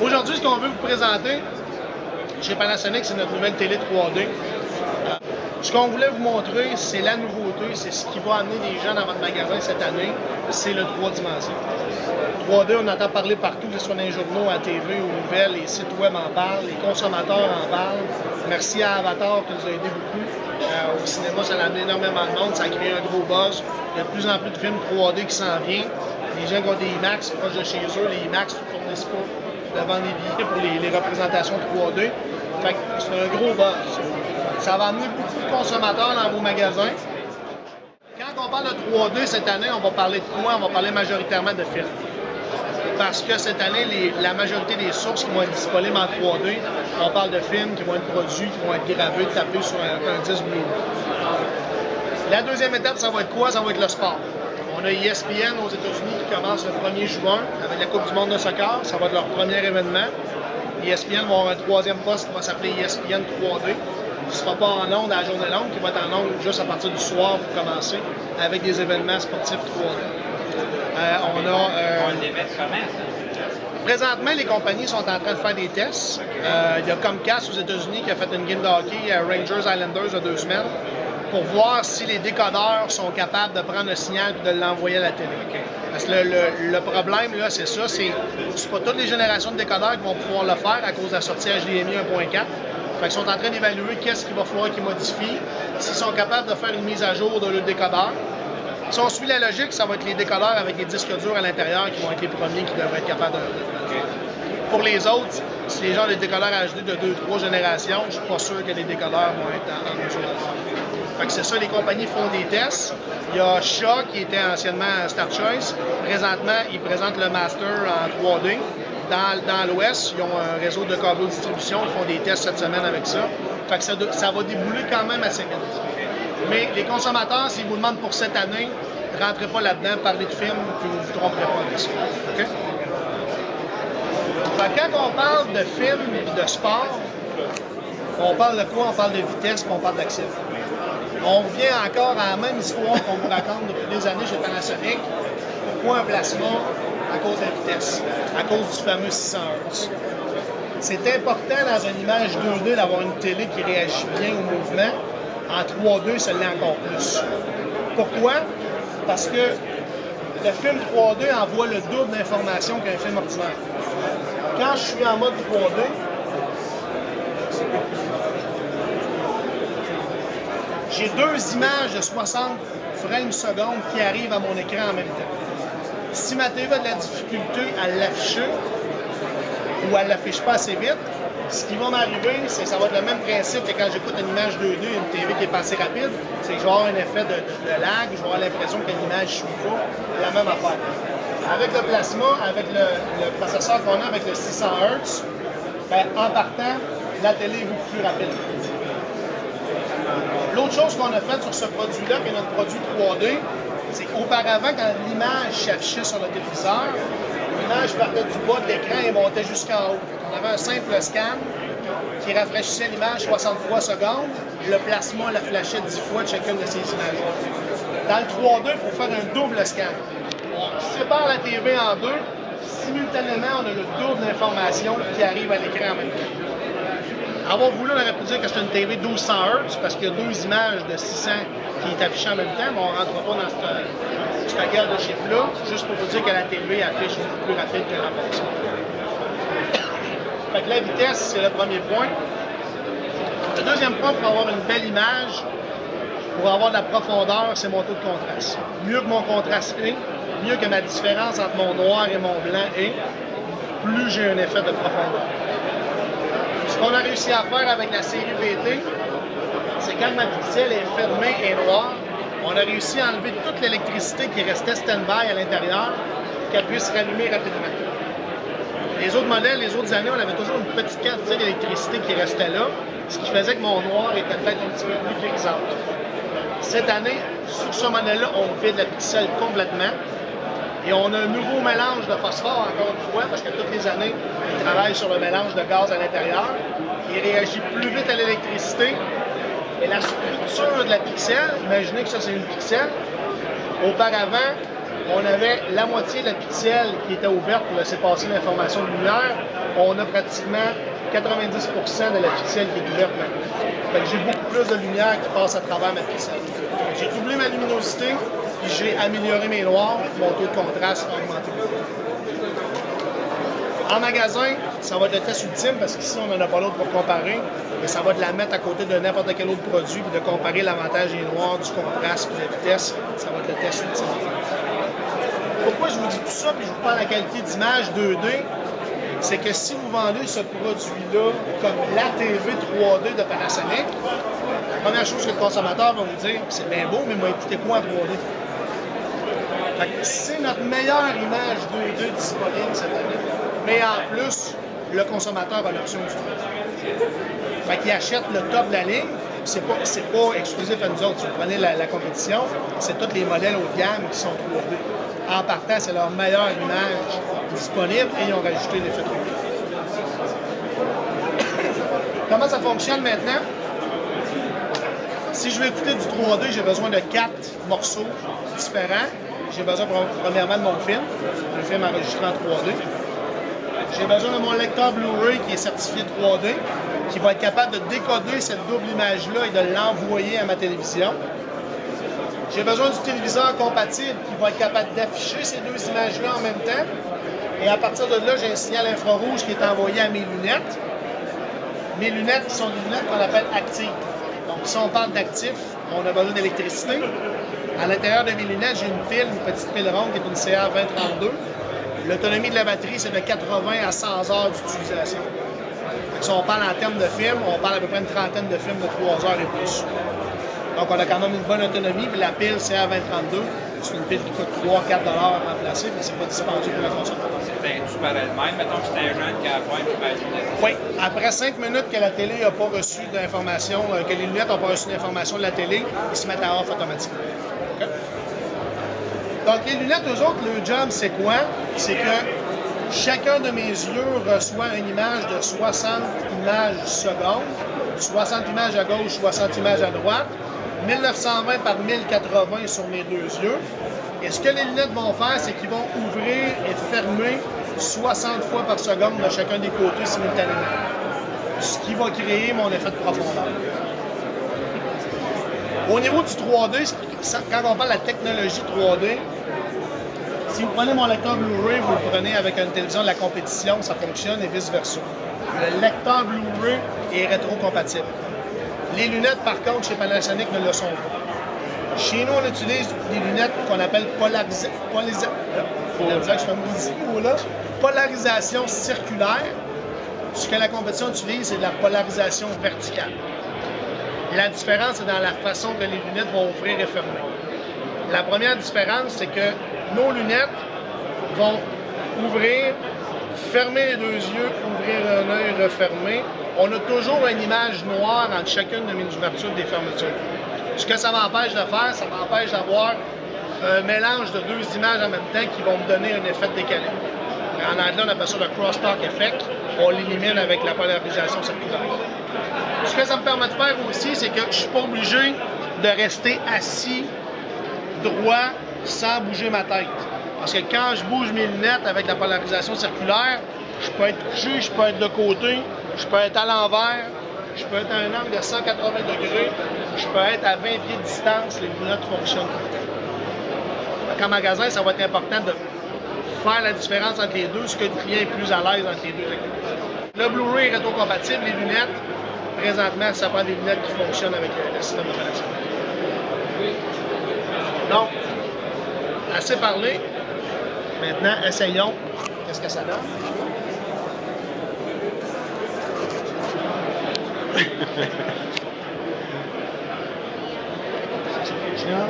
Aujourd'hui, ce qu'on veut vous présenter chez Panasonic, c'est notre nouvelle télé 3D. Ce qu'on voulait vous montrer, c'est la nouveauté, c'est ce qui va amener les gens dans votre magasin cette année, c'est le 3 dimensions. 3D, on entend parler partout, que ce soit dans les journaux, à la TV, aux nouvelles, les sites web en parlent, les consommateurs en parlent. Merci à Avatar qui nous a aidé beaucoup. Au cinéma, ça a amené énormément de monde, ça a créé un gros buzz. Il y a de plus en plus de films 3D qui s'en viennent. Les gens qui ont des IMAX proches de chez eux, les IMAX ne fournissent pas devant les billets pour les représentations 3D. Fait que c'est un gros buzz. Ça va amener beaucoup de consommateurs dans vos magasins. Quand on parle de 3D cette année, on va parler de quoi? On va parler majoritairement de films. Parce que cette année, la majorité des sources qui vont être disponibles en 3D, on parle de films qui vont être produits, qui vont être gravés, tapés sur un disque Blu-ray. La deuxième étape, ça va être quoi? Ça va être le sport. On a ESPN aux États-Unis qui commence le 1er juin avec la Coupe du monde de soccer. Ça va être leur premier événement. ESPN va avoir un troisième poste qui va s'appeler ESPN 3D. Qui ne sera pas en ondes à la journée longue, qui va être en ondes juste à partir du soir pour commencer, avec des événements sportifs 3D. On les met comment, ça? Présentement, les compagnies sont en train de faire des tests. Il y a Comcast aux États-Unis qui a fait une game de hockey à Rangers Islanders il y a 2 semaines pour voir si les décodeurs sont capables de prendre le signal et de l'envoyer à la télé. Parce que le problème, là, c'est ça, c'est pas toutes les générations de décodeurs qui vont pouvoir le faire à cause de la sortie HDMI 1.4. Fait qu'ils sont en train d'évaluer qu'est-ce qu'il va falloir qu'ils modifient, s'ils sont capables de faire une mise à jour de leur décodeur. Si on suit la logique, ça va être les décodeurs avec les disques durs à l'intérieur qui vont être les premiers qui devraient être capables de faire. Pour les autres, si les gens ont des décodeurs HD de 2-3 générations, je suis pas sûr que les décodeurs vont être en mesure de le faire. Fait que c'est ça, les compagnies font des tests. Il y a Shaw qui était anciennement Star Choice. Présentement, ils présentent le Master en 3D. Dans l'Ouest, ils ont un réseau de câbles de distribution, ils font des tests cette semaine avec ça. Fait que ça va débouler quand même assez vite. Mais les consommateurs, s'ils vous demandent pour cette année, ne rentrez pas là-dedans, parlez de films, puis vous ne vous tromperez pas avec ça. OK? Fait que quand on parle de films et de sport, on parle de quoi? On parle de vitesse, puis on parle d'action. On revient encore à la même histoire qu'on vous raconte depuis des années chez Panasonic. Pourquoi un plasma? À cause de la vitesse, à cause du fameux 600 Hz. C'est important dans une image 2D d'avoir une télé qui réagit bien au mouvement. En 3D, ça l'est encore plus. Pourquoi? Parce que le film 3D envoie le double d'informations qu'un film ordinaire. Quand je suis en mode 3D, j'ai 2 images de 60 frames secondes qui arrivent à mon écran en même temps. Si ma TV a de la difficulté à l'afficher ou elle ne l'affiche pas assez vite, ce qui va m'arriver, c'est que ça va être le même principe que quand j'écoute une image 2D, une TV qui est pas assez rapide, c'est que je vais avoir un effet de lag, je vais avoir l'impression que l'image ne suit pas, la même affaire. Avec le plasma, avec le processeur qu'on a avec le 600 Hz, ben, en partant, la télé est beaucoup plus rapide. L'autre chose qu'on a faite sur ce produit-là, qui est notre produit 3D, c'est qu'auparavant, quand l'image s'affichait sur le téléviseur, l'image partait du bas de l'écran et montait jusqu'en haut. On avait un simple scan qui rafraîchissait l'image 60 fois seconde. Le plasma la flashait 10 fois de chacune de ces images. Dans le 3D, il faut faire un double scan. On sépare la TV en deux. Simultanément, on a le double d'informations qui arrivent à l'écran en même temps. Avoir voulu, on aurait pu dire que c'est une TV 1200 Hz parce qu'il y a 2 images de 600 qui est affichée en même temps, mais on ne rentre pas dans cette guerre de chiffres-là, juste pour vous dire que la TV affiche beaucoup plus rapide que la fonction. Fait que la vitesse, c'est le premier point. Le deuxième point, pour avoir une belle image, pour avoir de la profondeur, c'est mon taux de contraste. Mieux que mon contraste est, mieux que ma différence entre mon noir et mon blanc est, plus j'ai un effet de profondeur. Ce qu'on a réussi à faire avec la série VT, c'est quand ma pixel est fermée et noire, on a réussi à enlever toute l'électricité qui restait stand-by à l'intérieur, qu'elle puisse rallumer rapidement. Les autres modèles, les autres années, on avait toujours une petite quantité d'électricité qui restait là, ce qui faisait que mon noir était peut-être un petit peu plus grisâtre. Cette année, sur ce modèle-là, on vide la pixel complètement. Et on a un nouveau mélange de phosphore, encore une fois, parce que toutes les années, il travaille sur le mélange de gaz à l'intérieur. Il réagit plus vite à l'électricité. Et la structure de la pixel, imaginez que ça c'est une pixel. Auparavant, on avait la moitié de la pixel qui était ouverte pour laisser passer l'information de lumière. On a pratiquement 90% de la pixel qui est ouverte maintenant. Fait que j'ai beaucoup plus de lumière qui passe à travers ma pixel. J'ai doublé ma luminosité, puis j'ai amélioré mes noirs, mon taux de contraste a augmenté beaucoup. En magasin, ça va être le test ultime parce qu'ici, on n'en a pas d'autre pour comparer, mais ça va de la mettre à côté de n'importe quel autre produit puis de comparer l'avantage des noirs, du contraste puis de la vitesse. Ça va être le test ultime. Pourquoi je vous dis tout ça puis je vous parle de la qualité d'image 2D? C'est que si vous vendez ce produit-là comme la TV 3D de Panasonic, la première chose que le consommateur va vous dire, c'est bien beau, mais moi, écoutez quoi en 3D? C'est notre meilleure image 2D disponible cette année. Mais en plus, le consommateur a l'option du 3D. Fait qu'il achète le top de la ligne. C'est pas exclusif à nous autres. Si vous prenez la compétition, c'est tous les modèles haut de gamme qui sont 3D. En partant, c'est leur meilleure image disponible et ils ont rajouté l'effet 3D. Comment ça fonctionne maintenant? Si je veux écouter du 3D, j'ai besoin de 4 morceaux différents. J'ai besoin premièrement de mon film, un film enregistré en 3D. J'ai besoin de mon lecteur Blu-ray qui est certifié 3D, qui va être capable de décoder cette double image-là et de l'envoyer à ma télévision. J'ai besoin du téléviseur compatible qui va être capable d'afficher ces deux images-là en même temps. Et à partir de là, j'ai un signal infrarouge qui est envoyé à mes lunettes. Mes lunettes qui sont des lunettes qu'on appelle actives. Donc, si on parle d'actifs, on a besoin d'électricité. À l'intérieur de mes lunettes, j'ai une pile, une petite pile ronde qui est une CR2032. L'autonomie de la batterie, c'est de 80 à 100 heures d'utilisation. Si on parle en termes de films, on parle à peu près une trentaine de films de 3 heures et plus. Donc, on a quand même une bonne autonomie. Puis la pile CR2032, c'est une pile qui coûte 3-4 $ à remplacer, mais c'est pas dispendieux pour le consommateur. C'est tu parlais le même, mettons que c'était un jeune qui a pas une. Oui. Après 5 minutes que la télé n'a pas reçu d'information, que les lunettes n'ont pas reçu d'information de la télé, ils se mettent à off automatiquement. Okay? Donc, les lunettes, eux autres, le job, c'est quoi? C'est que chacun de mes yeux reçoit une image de 60 images secondes, 60 images à gauche, 60 images à droite, 1920 par 1080 sur mes deux yeux. Et ce que les lunettes vont faire, c'est qu'ils vont ouvrir et fermer 60 fois par seconde de chacun des côtés simultanément. Ce qui va créer mon effet de profondeur. Au niveau du 3D, quand on parle de la technologie 3D, si vous prenez mon lecteur Blu-ray, vous le prenez avec une télévision de la compétition, ça fonctionne et vice-versa. Le lecteur Blu-ray est rétro-compatible. Les lunettes, par contre, chez Panasonic ne le sont pas. Chez nous, on utilise des lunettes qu'on appelle polarisation circulaire. Ce que la compétition utilise, c'est de la polarisation verticale. La différence, c'est dans la façon que les lunettes vont ouvrir et fermer. La première différence, c'est que nos lunettes vont ouvrir, fermer les deux yeux, ouvrir un œil, refermer. On a toujours une image noire entre chacune de mes ouvertures des fermetures. Ce que ça m'empêche de faire, ça m'empêche d'avoir un mélange de deux images en même temps qui vont me donner un effet décalé. En anglais, on appelle ça le crosstalk effect. On l'élimine avec la polarisation circulaire. Ce que ça me permet de faire aussi, c'est que je ne suis pas obligé de rester assis droit sans bouger ma tête. Parce que quand je bouge mes lunettes avec la polarisation circulaire, je peux être couché, je peux être de côté, je peux être à l'envers, je peux être à un angle de 180 degrés, je peux être à 20 pieds de distance, les lunettes fonctionnent. Donc, en magasin, ça va être important de faire la différence entre les deux, ce que le client est plus à l'aise entre les deux technologies. Le Blu-ray est rétro-compatible, les lunettes, présentement, ça prend des lunettes qui fonctionnent avec le système de Panasonic. Donc, assez parlé. Maintenant, essayons. Qu'est-ce que ça donne? Ça fonctionne.